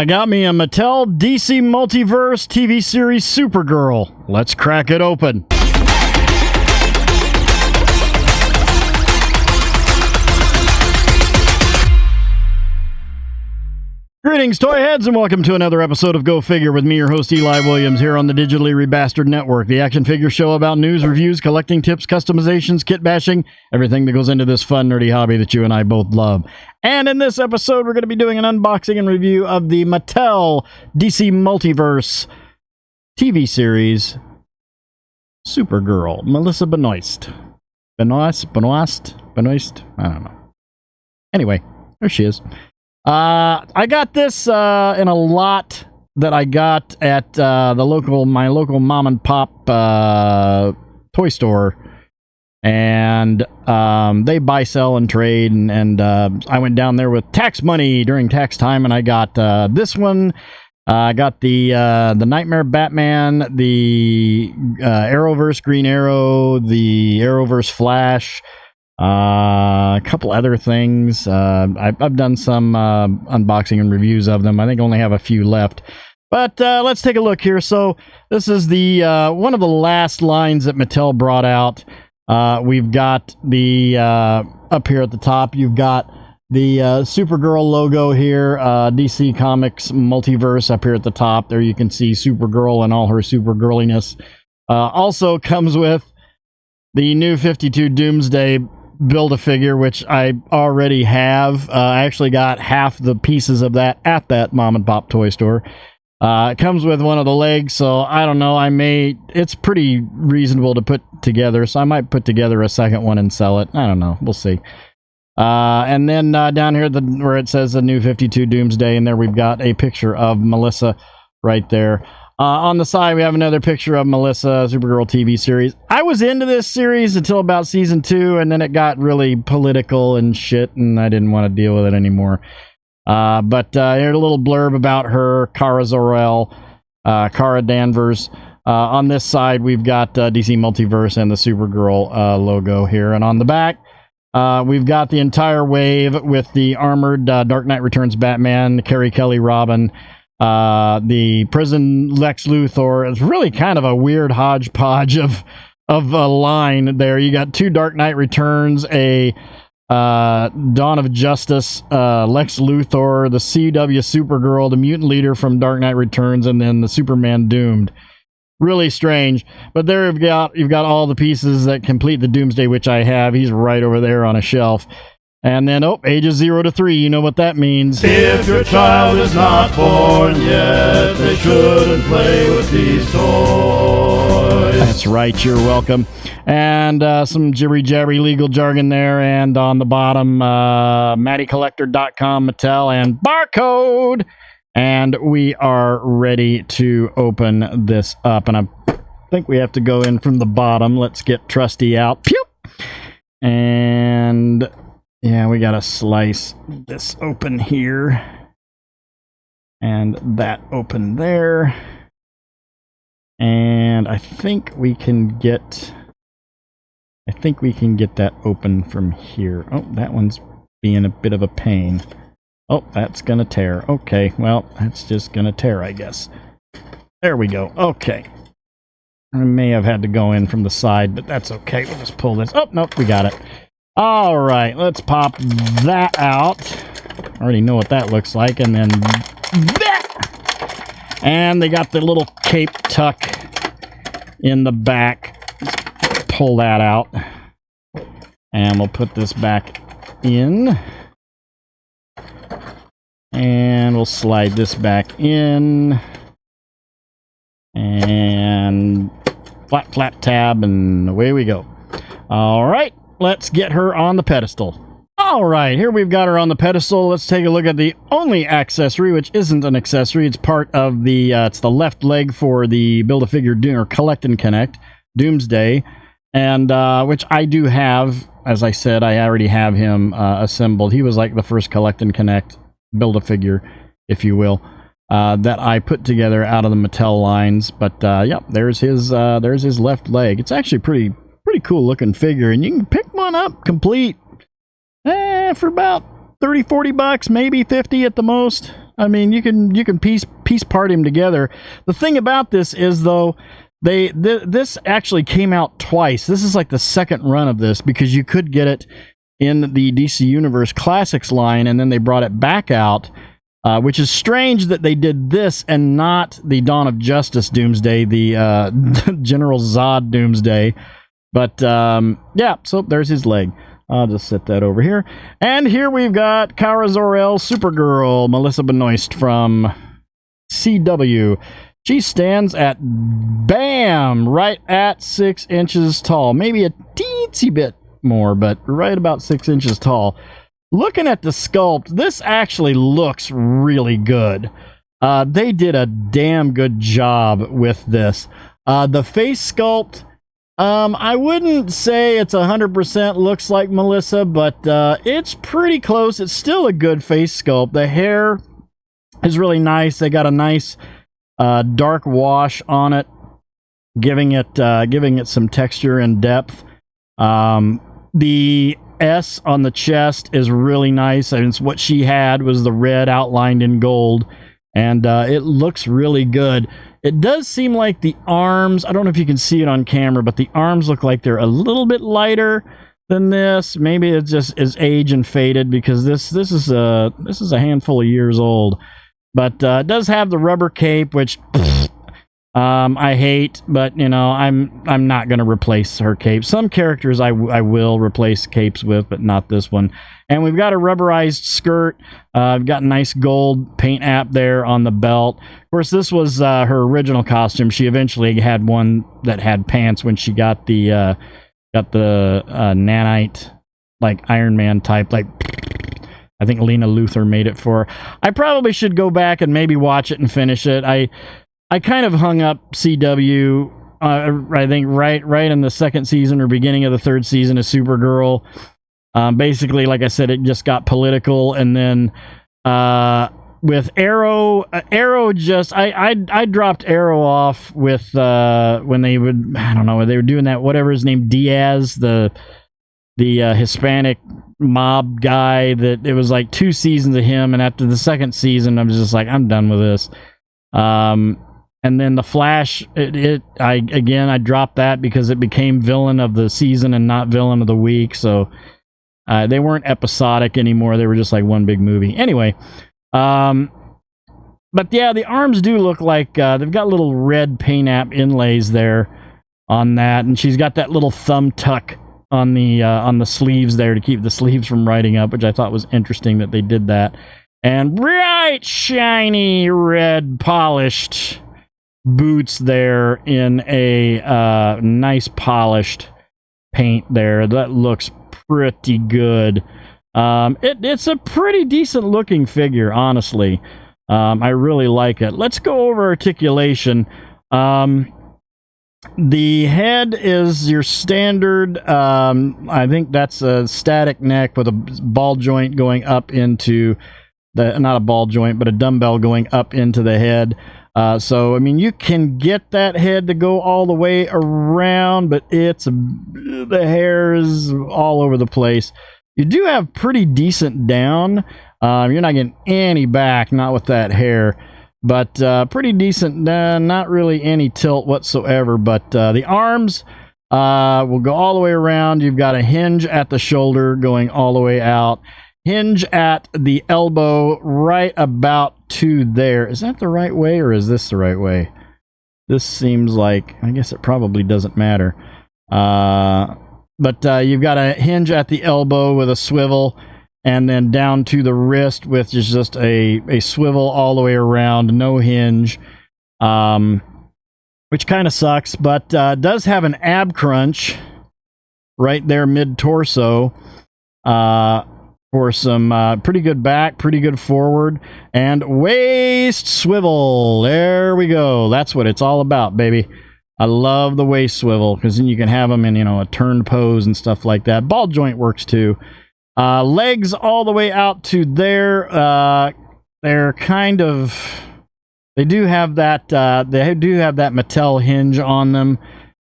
I got me a Mattel DC Multiverse TV series Supergirl. Let's crack it open. Greetings, toy heads, and welcome to another episode of Go Figure with me, your host, Eli Williams, here on the Digitally Rebastard Network, the action figure show about news, reviews, collecting tips, customizations, kit bashing, everything that goes into this fun, nerdy hobby that you and I both love. And in this episode, we're going to be doing an unboxing and review of the Mattel DC Multiverse TV series Supergirl, Melissa Benoist. Benoist? I don't know. Anyway, there she is. I got this in a lot that I got at my local mom and pop toy store, and they buy, sell, and trade. And I went down there with tax money during tax time, and I got this one. I got the Nightmare Batman, the Arrowverse Green Arrow, the Arrowverse Flash. A couple other things. I've done some unboxing and reviews of them. I think I only have a few left. But let's take a look here. So this is the one of the last lines that Mattel brought out. We've got the up here at the top. You've got the Supergirl logo here. DC Comics Multiverse up here at the top. There you can see Supergirl and all her Supergirliness. Also comes with the new 52 Doomsday Build-A-Figure, which I already have. I actually got half the pieces of that at that mom and pop toy store. It comes with one of the legs, so I don't know. It's pretty reasonable to put together, so I might put together a second one and sell it. I don't know. We'll see. And then down here where it says the new 52 Doomsday, and there we've got a picture of Melissa right there. On the side, we have another picture of Melissa, Supergirl TV series. I was into this series until about season 2, and then it got really political and shit, and I didn't want to deal with it anymore. But here's a little blurb about her, Kara Zor-El, Kara Danvers. On this side, we've got DC Multiverse and the Supergirl logo here. And on the back, we've got the entire wave with the armored Dark Knight Returns Batman, Carrie Kelly Robin, the prison Lex Luthor. It's really kind of a weird hodgepodge of a line there. You got two Dark Knight Returns, a Dawn of Justice, Lex Luthor, the CW Supergirl, the mutant leader from Dark Knight Returns, and then the Superman Doomed. Really strange. But there you've got all the pieces that complete the Doomsday, which I have. He's right over there on a shelf. And then, ages 0 to 3, you know what that means. If your child is not born yet, they shouldn't play with these toys. That's right, you're welcome. And some jibbery-jabbery legal jargon there. And on the bottom, MattyCollector.com, Mattel, and barcode. And we are ready to open this up. And I think we have to go in from the bottom. Let's get Trusty out. Pew! And yeah, we gotta slice this open here. And that open there. And I think we can get that open from here. Oh, that one's being a bit of a pain. Oh, that's gonna tear. Okay, well, that's just gonna tear, I guess. There we go. Okay. I may have had to go in from the side, but that's okay. We'll just pull this. Oh, nope, we got it. All right, let's pop that out. I already know what that looks like. And then that! And they got the little cape tuck in the back. Let's pull that out. And we'll put this back in. And we'll slide this back in. And flap tab, and away we go. All right. Let's get her on the pedestal. All right, here we've got her on the pedestal. Let's take a look at the only accessory, which isn't an accessory. It's part of the, it's the left leg for the Build-A-Figure or Collect and Connect Doomsday, and which I do have. As I said, I already have him assembled. He was like the first Collect and Connect Build-A-Figure, if you will, that I put together out of the Mattel lines. But yeah, there's his left leg. It's actually pretty cool looking figure, and you can pick one up complete for about $30-40, maybe 50 at the most. I mean, you can piece part him together. The thing about this is, though, this actually came out twice. This is like the second run of this, because you could get it in the DC Universe Classics line, and then they brought it back out, which is strange that they did this and not the Dawn of Justice Doomsday, the General Zod Doomsday. But yeah, so there's his leg. I'll just set that over here. And here we've got Kara Zor-El, Supergirl, Melissa Benoist from CW. She stands at, bam, right at 6 inches tall. Maybe a teensy bit more, but right about 6 inches tall. Looking at the sculpt, this actually looks really good. They did a damn good job with this. The face sculpt, I wouldn't say it's 100% looks like Melissa, but it's pretty close. It's still a good face sculpt. The hair is really nice. They got a nice dark wash on it, giving it some texture and depth. The S on the chest is really nice, and it's what she had was the red outlined in gold, and it looks really good. It does seem like the arms, I don't know if you can see it on camera, but the arms look like they're a little bit lighter than this. Maybe it just is age and faded, because this is a handful of years old. But it does have the rubber cape, which I hate, but you know, I'm not going to replace her cape. Some characters I will replace capes with, but not this one. And we've got a rubberized skirt. I've got a nice gold paint app there on the belt. Of course, this was her original costume. She eventually had one that had pants when she got the nanite, like Iron Man type, like I think Lena Luthor made it for her. I probably should go back and maybe watch it and finish it. I kind of hung up CW, I think right in the second season or beginning of the third season of Supergirl. Basically, like I said, it just got political, and then with Arrow just I dropped Arrow off with when they would, I don't know, they were doing that, whatever his name, Diaz, the Hispanic mob guy, that it was like 2 seasons of him, and after the second season I was just like, I'm done with this. And then the Flash, I dropped that because it became villain of the season and not villain of the week. So they weren't episodic anymore. They were just like one big movie. Anyway, but yeah, the arms do look like they've got little red paint app inlays there on that, and she's got that little thumb tuck on the sleeves there to keep the sleeves from riding up, which I thought was interesting that they did that. And bright, shiny, red, polished boots there in a nice polished paint there. That looks pretty good. It's a pretty decent looking figure, honestly. I really like it. Let's go over articulation. The head is your standard, I think that's a static neck with a ball joint going up into not a ball joint, but a dumbbell going up into the head. So, I mean, you can get that head to go all the way around, but the hair is all over the place. You do have pretty decent down. You're not getting any back, not with that hair, but pretty decent, not really any tilt whatsoever. But the arms will go all the way around. You've got a hinge at the shoulder going all the way out. Hinge at the elbow right about to there. Is that the right way, or is this the right way? This seems like, I guess it probably doesn't matter. But you've got a hinge at the elbow with a swivel, and then down to the wrist with just a swivel all the way around, no hinge, which kind of sucks, but does have an ab crunch right there mid-torso for some pretty good back, pretty good forward, and waist swivel. There we go. That's what it's all about, baby. I love the waist swivel, because then you can have them in, you know, a turned pose and stuff like that. Ball joint works too. Legs all the way out to there. They're kind of, they do have that Mattel hinge on them,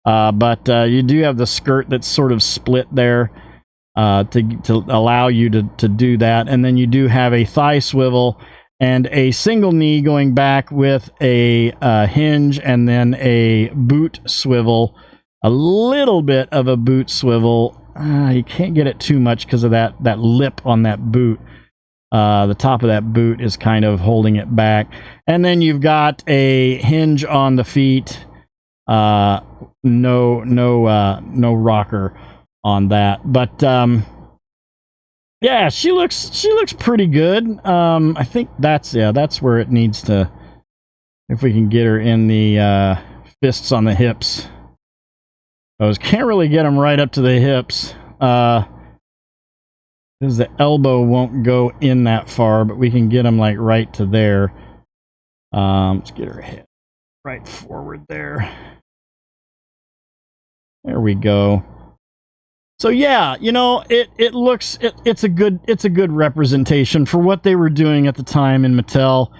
but you do have the skirt that's sort of split there to allow you to do that. And then you do have a thigh swivel and a single knee going back with a hinge and then a boot swivel. A little bit of a boot swivel. You can't get it too much because of that lip on that boot. The top of that boot is kind of holding it back. And then you've got a hinge on the feet. No rocker on that. But yeah, she looks pretty good. I think that's where it needs to. If we can get her in the fists on the hips. Those can't really get them right up to the hips. Because the elbow won't go in that far, but we can get them like right to there. Let's get her head right forward there. There we go. So yeah, you know, it's a good representation for what they were doing at the time in Mattel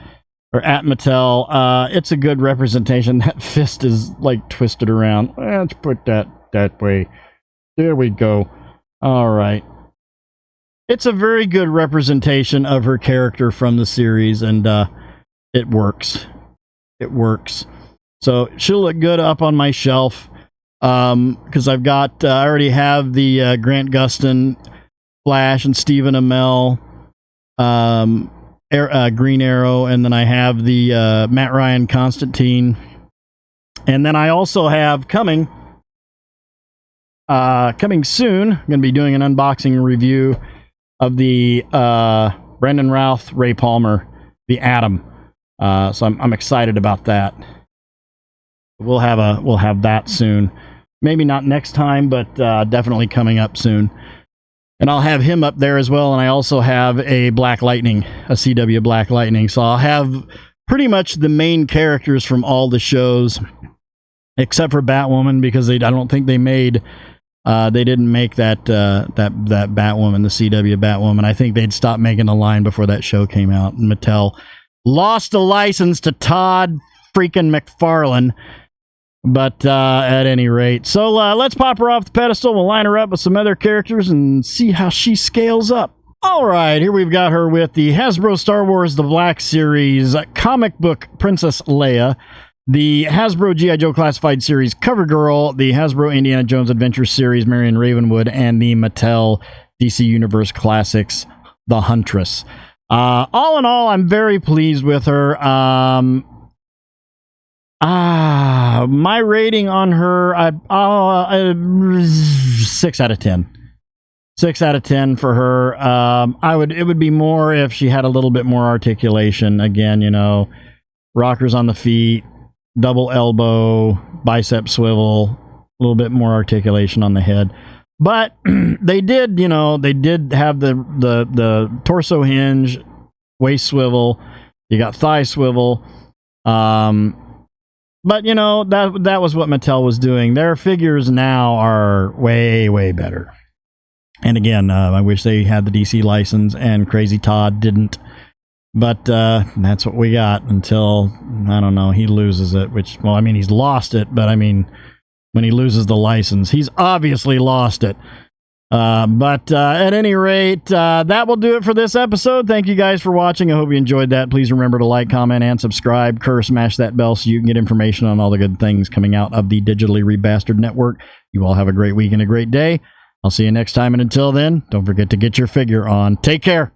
or at Mattel. It's a good representation. That fist is like twisted around. Let's put that way. There we go. All right. It's a very good representation of her character from the series, and it works. It works. So she'll look good up on my shelf. Because I already have the Grant Gustin, Flash, and Stephen Amell, Green Arrow, and then I have the Matt Ryan Constantine, and then I also have coming soon. I'm going to be doing an unboxing review of the Brendan Routh, Ray Palmer, the Atom. So I'm excited about that. We'll have that soon. Maybe not next time, but definitely coming up soon. And I'll have him up there as well. And I also have a Black Lightning, a CW Black Lightning. So I'll have pretty much the main characters from all the shows, except for Batwoman, because I don't think they didn't make that Batwoman, the CW Batwoman. I think they'd stopped making the line before that show came out. And Mattel lost the license to Todd freaking McFarlane. But at any rate, so let's pop her off the pedestal. We'll line her up with some other characters and see how she scales up. All right, here we've got her with the Hasbro Star Wars The Black Series comic book Princess Leia, the Hasbro G.I. Joe Classified Series Cover Girl, the Hasbro Indiana Jones Adventure Series Marion Ravenwood, and the Mattel DC Universe Classics The Huntress. All in all, I'm very pleased with her. My rating on her, 6 out of 10. 6 out of 10 for her. It would be more if she had a little bit more articulation. Again, you know, rockers on the feet, double elbow, bicep swivel, a little bit more articulation on the head. But they did have the torso hinge, waist swivel, you got thigh swivel. But, you know, that was what Mattel was doing. Their figures now are way, way better. And again, I wish they had the DC license, and Crazy Todd didn't. But that's what we got until, I don't know, he loses it. Well, I mean, he's lost it, but I mean, when he loses the license, he's obviously lost it. But at any rate, that will do it for this episode. Thank you guys for watching. I hope you enjoyed that. Please remember to like, comment, and subscribe. Smash that bell so you can get information on all the good things coming out of the Digitally Rebastard Network. You all have a great week and a great day. I'll see you next time, and until then, don't forget to get your figure on. Take care.